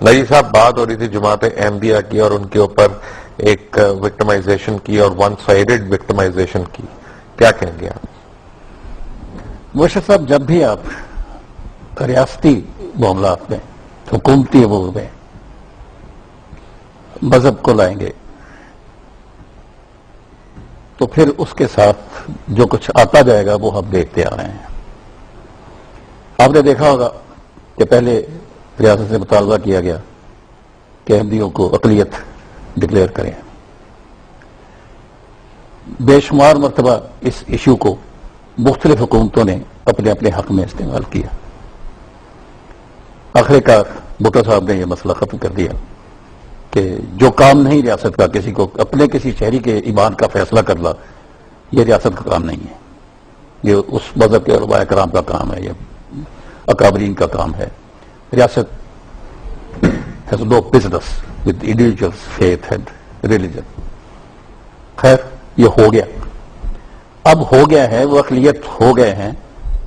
نجی صاحب بات ہو رہی تھی جماعت احمدیہ کی اور ان کے اوپر ایک وکٹمائزیشن کی اور ون سائیڈڈ وکٹمائزیشن کی، کیا کہیں گے آپ؟ مرشد صاحب، جب بھی آپ ریاستی معاملات میں، حکومتی امور میں مذہب کو لائیں گے تو پھر اس کے ساتھ جو کچھ آتا جائے گا وہ ہم دیکھتے آ رہے ہیں۔ آپ نے دیکھا ہوگا کہ پہلے ریاست سے مطالبہ کیا گیا کہ احمدیوں کو اقلیت ڈکلیئر کریں۔ بے شمار مرتبہ اس ایشو کو مختلف حکومتوں نے اپنے اپنے حق میں استعمال کیا۔ آخرکار بھٹو صاحب نے یہ مسئلہ ختم کر دیا کہ جو کام نہیں ریاست کا، کسی کو اپنے کسی شہری کے ایمان کا فیصلہ کرنا، یہ ریاست کا کام نہیں ہے، یہ اس مذہب کے علماء کرام کا کام ہے، یہ اکابرین کا کام ہے۔ ریاست has no business with individuals' faith and religion۔ خیر، یہ ہو گیا، اب ہو گیا ہے، وہ اقلیت ہو گئے ہیں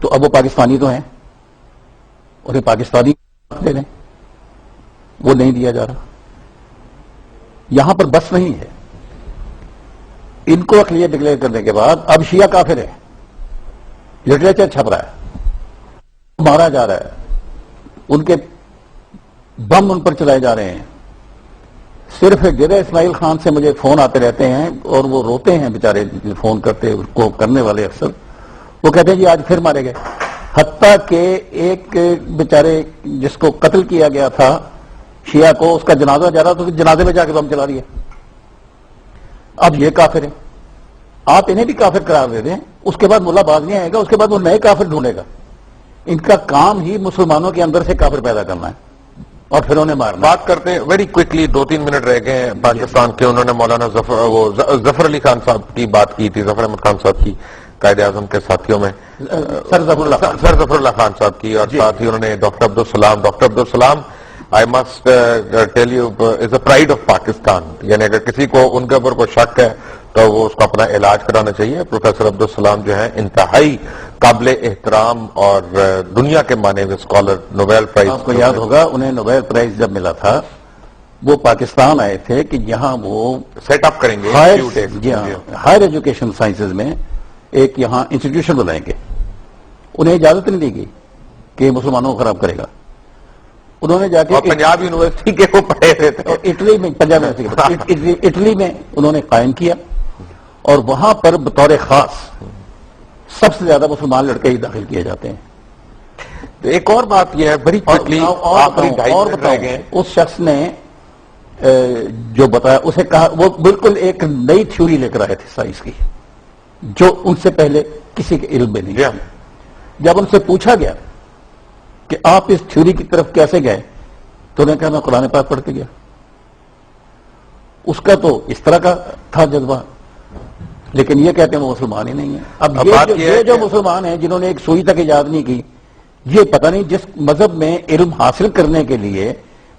تو اب وہ پاکستانی تو ہیں، انہیں پاکستانی دے دیں، وہ نہیں دیا جا رہا۔ یہاں پر بس نہیں ہے، ان کو اقلیت ڈکلیئر کرنے کے بعد اب شیعہ کافر ہے، لٹریچر چھپ رہا ہے، مارا جا رہا ہے، ان کے بم ان پر چلائے جا رہے ہیں۔ صرف جدہ اسماعیل خان سے مجھے فون آتے رہتے ہیں اور وہ روتے ہیں بیچارے، فون کرتے کو کرنے والے اکثر، وہ کہتے ہیں جی آج پھر مارے گئے۔ حتیٰ کہ ایک بیچارے جس کو قتل کیا گیا تھا شیعہ کو، اس کا جنازہ جا رہا تو جنازے میں جا کے بم چلا دیا۔ اب یہ کافر ہیں، آپ انہیں بھی کافر قرار دے دیں، اس کے بعد ملا باز نہیں آئے گا، اس کے بعد وہ نئے کافر ڈھونڈے گا۔ ان کا کام ہی مسلمانوں کے اندر سے کافر پیدا کرنا ہے اور پھر انہیں مارنا۔ بات کرتے ہیں ویری کوئکلی، 2-3 منٹ رہ گئے ہیں پاکستان کے۔ انہوں نے مولانا ظفر علی خان صاحب کی بات کی تھی، ظفر احمد خان صاحب کی، قائد اعظم کے ساتھیوں میں سر ظفر اللہ خان صاحب کی، اور ساتھ ہی انہوں نے doctor Abdul Salam I must tell you is a pride of Pakistan، یعنی اگر کسی کو ان کے اوپر کوئی شک ہے تو وہ اس کو اپنا علاج کرانا چاہیے۔ پروفیسر عبدالسلام جو ہیں انتہائی قابل احترام اور دنیا کے مانے ہوئے اسکالر، نوبیل پرائز، آپ کو یاد ہوگا انہیں نوبیل پرائز جب ملا تھا وہ پاکستان آئے تھے کہ یہاں وہ سیٹ اپ کریں گے ہائر ایجوکیشن سائنسز میں ایک یہاں انسٹیٹیوشن بنائیں گے۔ انہیں اجازت نہیں دی گئی کہ مسلمانوں کو خراب کرے گا۔ انہوں نے جا کے پنجاب یونیورسٹی کے وہ پڑھے ہوئے تھے، اٹلی میں، پنجاب یونیورسٹی اٹلی میں انہوں نے قائم کیا، اور وہاں پر بطور خاص سب سے زیادہ مسلمان لڑکے ہی داخل کیے جاتے ہیں۔ ایک اور بات یہ ہے بڑی کوئکلی، اور بتاؤں، اس شخص نے جو بتایا، اسے کہا وہ بالکل ایک نئی تھیوری لے کر آئے تھے سائنس کی، جو ان سے پہلے کسی کے علم میں نہیں تھی۔ جب ان سے پوچھا گیا کہ آپ اس تھیوری کی طرف کیسے گئے تو انہوں نے کہا میں قرآن پاک پڑھ کے گیا۔ اس کا تو اس طرح کا تھا جذبہ، لیکن یہ کہتے ہیں وہ مسلمان ہی نہیں ہے۔ اب یہ جو مسلمان ہیں جنہوں نے ایک سوئی تک ایجاد نہیں کی، یہ پتہ نہیں جس مذہب میں علم حاصل کرنے کے لیے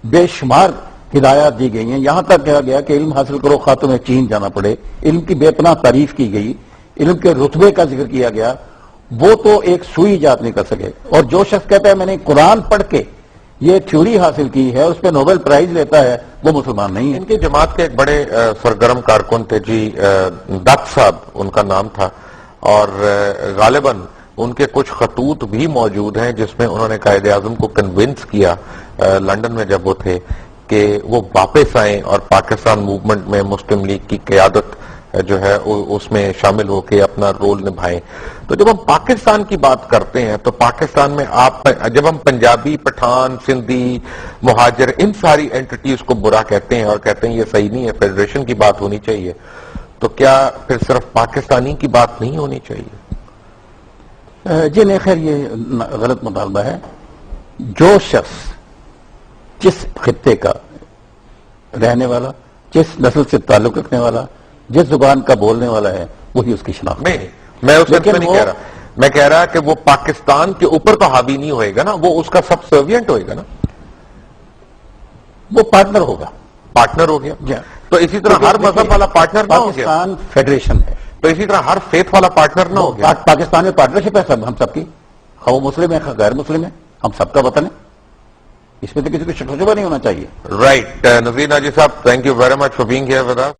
بے شمار ہدایات دی گئی ہیں، یہاں تک کہا گیا کہ علم حاصل کرو خواہ تمہیں چین جانا پڑے، علم کی بے پناہ تعریف کی گئی، علم کے رتبے کا ذکر کیا گیا، وہ تو ایک سوئی ایجاد نہیں کر سکے۔ اور جو شخص کہتا ہے میں نے قرآن پڑھ کے یہ تھیوری حاصل کی ہے، اس پہ نوبل پرائز لیتا ہے، وہ مسلمان نہیں ہے۔ ان کی جماعت کے ایک بڑے سرگرم کارکن تھے جی، دت صاحب ان کا نام تھا، اور غالباً ان کے کچھ خطوط بھی موجود ہیں جس میں انہوں نے قائد اعظم کو کنونس کیا لندن میں جب وہ تھے کہ وہ واپس آئیں اور پاکستان موومنٹ میں مسلم لیگ کی قیادت جو ہے اس میں شامل ہو کے اپنا رول نبھائیں۔ تو جب ہم پاکستان کی بات کرتے ہیں تو پاکستان میں جب ہم پنجابی، پٹھان، سندھی، مہاجر، ان ساری اینٹیٹیز کو برا کہتے ہیں اور کہتے ہیں یہ صحیح نہیں ہے، فیڈریشن کی بات ہونی چاہیے، تو کیا پھر صرف پاکستانی کی بات نہیں ہونی چاہیے؟ جی نہیں، خیر یہ غلط مطالبہ ہے۔ جو شخص جس خطے کا رہنے والا، جس نسل سے تعلق رکھنے والا، جس زبان کا بولنے والا ہے، وہی اس کی شناخت۔ نہیں، میں اس وقت نہیں کہہ رہا، میں کہہ رہا کہ وہ پاکستان کے اوپر تو حاوی نہیں ہوئے گا نا، وہ اس کا سب سروینٹ ہوئے گا نا، وہ پارٹنر ہوگا۔ پارٹنر ہو گیا، تو اسی طرح ہر مذہب والا پارٹنر نہ ہو گیا، پاکستان فیڈریشن ہے تو اسی طرح ہر فیتھ والا پارٹنر نہ ہو گیا۔ پاکستان میں پارٹنرشپ ہے سب، ہم سب کی، خواہ وہ مسلم ہے خواہ غیر مسلم ہے، ہم سب کا وطن ہے۔ اس میں تو کسی کو شک و شبہ نہیں ہونا چاہیے. Right. Nazir Naji Saab, thank you very much for being here with us.